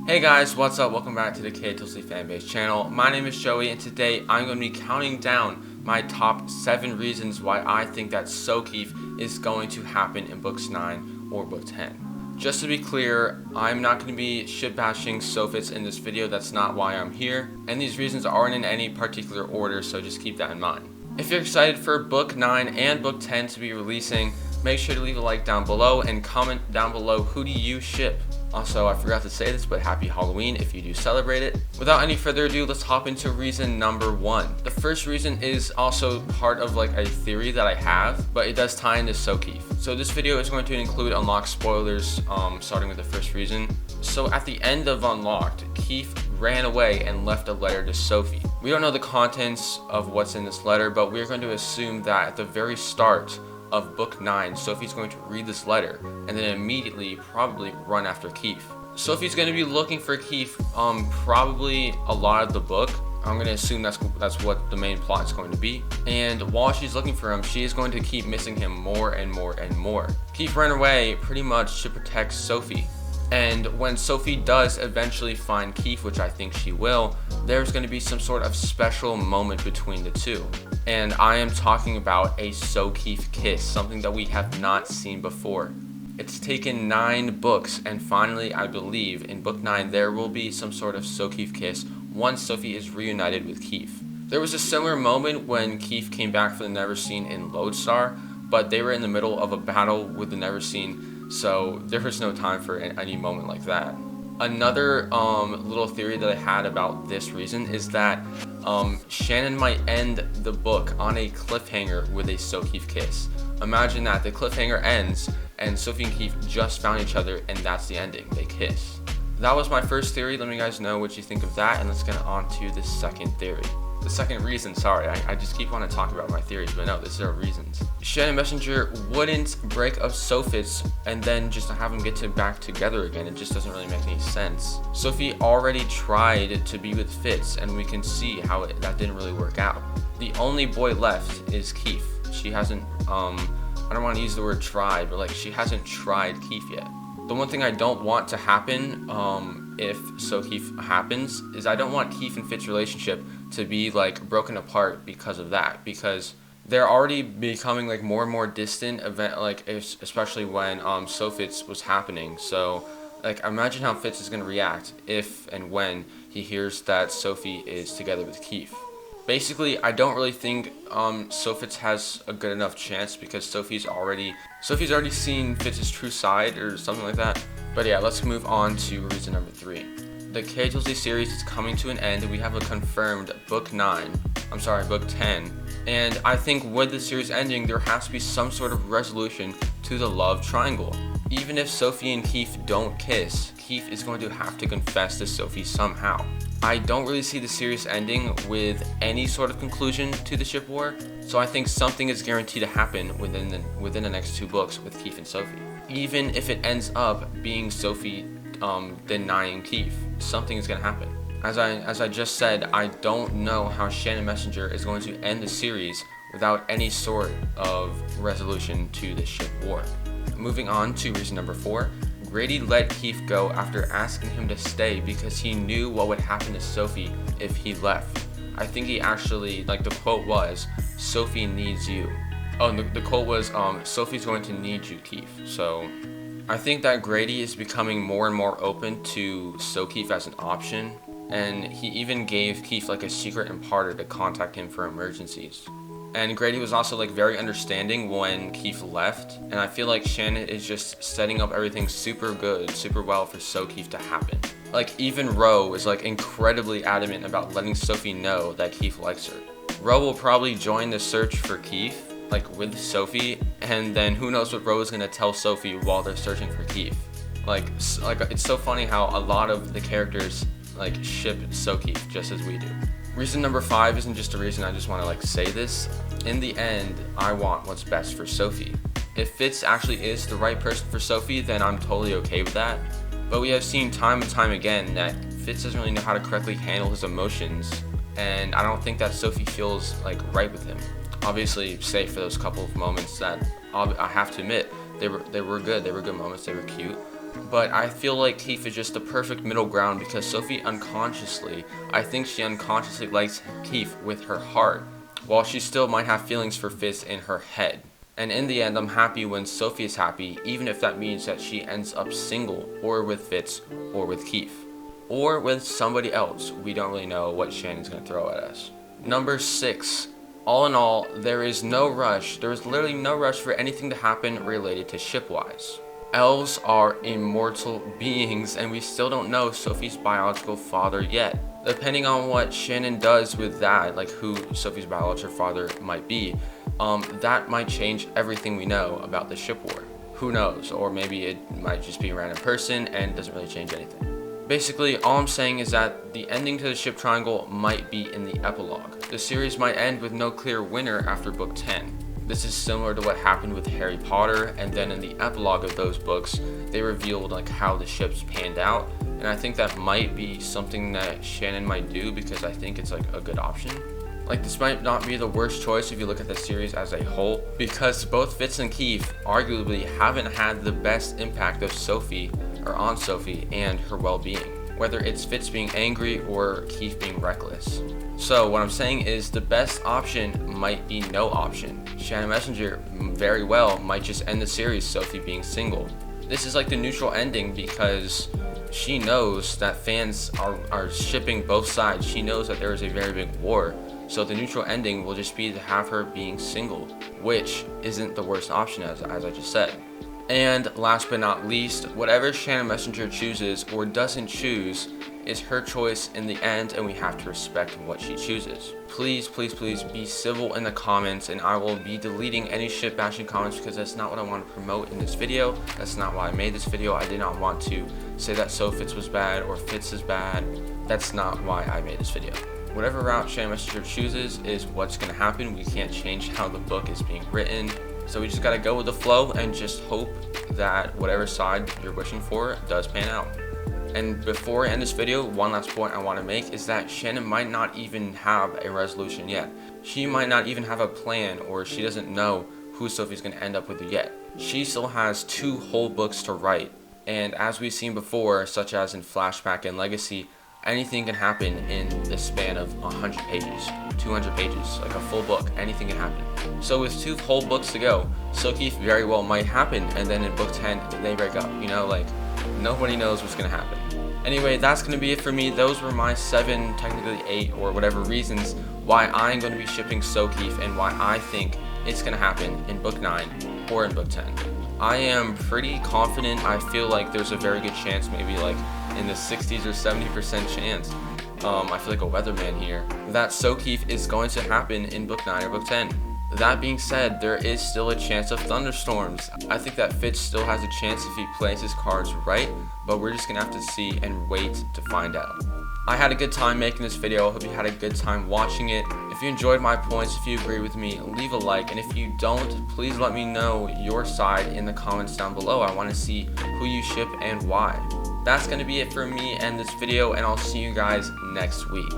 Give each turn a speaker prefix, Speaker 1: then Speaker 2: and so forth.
Speaker 1: Hey guys, what's up? Welcome back to the KotLC Fanbase channel. My name is Joey, and today I'm going to be counting down my top 7 reasons why I think that Sokeefe is going to happen in books 9 or book 10. Just to be clear, I'm not going to be ship bashing Sophitz in this video. That's not why I'm here, and these reasons aren't in any particular order, so just keep that in mind. If you're excited for book 9 and book 10 to be releasing, make sure to leave a like down below and comment down below who do you ship. Also, I forgot to say this, but happy Halloween if you do celebrate it. Without any further ado, let's hop into reason number 1. The first reason is also part of like a theory that I have, but it does tie into Sokeefe. So this video is going to include unlocked spoilers, starting with the first reason. So at the end of Unlocked, Keefe ran away and left a letter to Sophie. We don't know the contents of what's in this letter, but we're going to assume that at the very start of book 9, Sophie's going to read this letter and then immediately probably run after Keefe. Sophie's going to be looking for Keefe probably a lot of the book. I'm going to assume that's what the main plot is going to be. And while she's looking for him, she is going to keep missing him more and more and more. Keefe ran away pretty much to protect Sophie. And when Sophie does eventually find Keefe, which I think she will, there's going to be some sort of special moment between the two. And I am talking about a Sokeefe kiss, something that we have not seen before. It's taken 9 books, and finally, I believe, in book 9, there will be some sort of Sokeefe kiss once Sophie is reunited with Keefe. There was a similar moment when Keefe came back for the Neverseen in Lodestar, but they were in the middle of a battle with the Neverseen, so there was no time for any moment like that. Another little theory that I had about this reason is that Shannon might end the book on a cliffhanger with a Sokeefe kiss. Imagine that the cliffhanger ends and Sophie and Keefe just found each other and that's the ending, they kiss. That was my first theory. Let me guys know what you think of that, and let's get on to the second theory. The second reason, sorry, I just keep wanting to talk about my theories, but no, these are reasons. Shannon Messenger wouldn't break up Sophitz and then just have them get back together again. It just doesn't really make any sense. Sophie already tried to be with Fitz, and we can see how that didn't really work out. The only boy left is Keefe. She hasn't, I don't want to use the word tried, but like she hasn't tried Keefe yet. The one thing I don't want to happen if Sokeefe happens is I don't want Keefe and Fitz's relationship to be like broken apart because of that, because they're already becoming like more and more distant, especially when Sophitz was happening. So like imagine how Fitz is going to react if and when he hears that Sophie is together with Keefe. Basically, I don't really think Sophitz has a good enough chance because Sophie's already seen Fitz's true side or something like that. But yeah, let's move on to reason number 3. The KotLC series is coming to an end, and we have a confirmed book 10. And I think with the series ending, there has to be some sort of resolution to the love triangle. Even if Sophie and Keefe don't kiss, Keefe is going to have to confess to Sophie somehow. I don't really see the series ending with any sort of conclusion to the ship war, so I think something is guaranteed to happen within the next 2 books with Keefe and Sophie. Even if it ends up being Sophie denying Keefe, something is going to happen. As I just said, I don't know how Shannon Messenger is going to end the series without any sort of resolution to the ship war. Moving on to reason number 4. Grady let Keefe go after asking him to stay because he knew what would happen to Sophie if he left. I think he actually, like the quote was, Sophie needs you. Oh, the quote was, Sophie's going to need you, Keefe. So I think that Grady is becoming more and more open to Sokeefe as an option, and he even gave Keefe like a secret imparter to contact him for emergencies. And Grady was also like very understanding when Keefe left, and I feel like Shannon is just setting up everything super well for Sokeefe to happen. Like even Ro is like incredibly adamant about letting Sophie know that Keefe likes her. Ro will probably join the search for Keefe, like with Sophie, and then who knows what Ro is gonna tell Sophie while they're searching for Keefe. Like it's so funny how a lot of the characters like ship Sokeefe just as we do. Reason number 5 isn't just a reason, I just want to like say this. In the end, I want what's best for Sophie. If Fitz actually is the right person for Sophie, then I'm totally okay with that. But we have seen time and time again that Fitz doesn't really know how to correctly handle his emotions, and I don't think that Sophie feels like right with him. Obviously, save for those couple of moments that I have to admit, they were good. They were good moments. They were cute. But I feel like Keefe is just the perfect middle ground because Sophie I think she unconsciously likes Keefe with her heart, while she still might have feelings for Fitz in her head. And in the end, I'm happy when Sophie is happy, even if that means that she ends up single, or with Fitz, or with Keefe. Or with somebody else. We don't really know what Shannon's going to throw at us. Number 6. All in all, there is no rush. There is literally no rush for anything to happen related to shipwise. Elves are immortal beings, and we still don't know Sophie's biological father yet. Depending on what Shannon does with that, like who Sophie's biological father might be, that might change everything we know about the ship war. Who knows? Or maybe it might just be a random person and doesn't really change anything. Basically, all I'm saying is that the ending to the ship triangle might be in the epilogue. The series might end with no clear winner after book 10. This is similar to what happened with Harry Potter, and then in the epilogue of those books, they revealed like how the ships panned out, and I think that might be something that Shannon might do because I think it's like a good option. Like, this might not be the worst choice if you look at the series as a whole, because both Fitz and Keefe arguably haven't had the best impact of Sophie on Sophie and her well-being, whether it's Fitz being angry or Keefe being reckless. So what I'm saying is the best option might be no option. Shannon Messenger very well might just end the series Sophie being single. This is like the neutral ending because she knows that fans are shipping both sides. She knows that there is a very big war. So the neutral ending will just be to have her being single, which isn't the worst option as I just said. And last but not least, whatever Shannon Messenger chooses or doesn't choose is her choice in the end, and we have to respect what she chooses. Please, please, please be civil in the comments, and I will be deleting any ship bashing comments because that's not what I want to promote in this video. That's not why I made this video. I did not want to say that Sophitz was bad or Fitz is bad. That's not why I made this video. Whatever route Shannon Messenger chooses is what's going to happen. We can't change how the book is being written. So we just got to go with the flow and just hope that whatever side you're wishing for does pan out. And before I end this video, one last point I want to make is that Shannon might not even have a resolution yet. She might not even have a plan, or she doesn't know who Sophie's going to end up with yet. She still has 2 whole books to write. And as we've seen before, such as in Flashback and Legacy, anything can happen in the span of 100 pages, 200 pages, like a full book. Anything can happen. So with 2 whole books to go, Sokeefe very well might happen, and then in book 10 they break up. You know, like nobody knows what's gonna happen. Anyway, that's gonna be it for me. Those were my 7, technically 8, or whatever reasons why I'm gonna be shipping Sokeefe and why I think it's gonna happen in book 9 or in book 10. I am pretty confident. I feel like there's a very good chance, maybe like in the 60s or 70% chance, I feel like a weatherman here, that Sokeefe is going to happen in book 9 or book 10. That being said, there is still a chance of thunderstorms. I think that Fitz still has a chance if he plays his cards right, but we're just gonna have to see and wait to find out. I had a good time making this video. I hope you had a good time watching it. If you enjoyed my points, if you agree with me, leave a like, and if you don't, please let me know your side in the comments down below. I want to see who you ship and why. That's going to be it for me and this video, and I'll see you guys next week.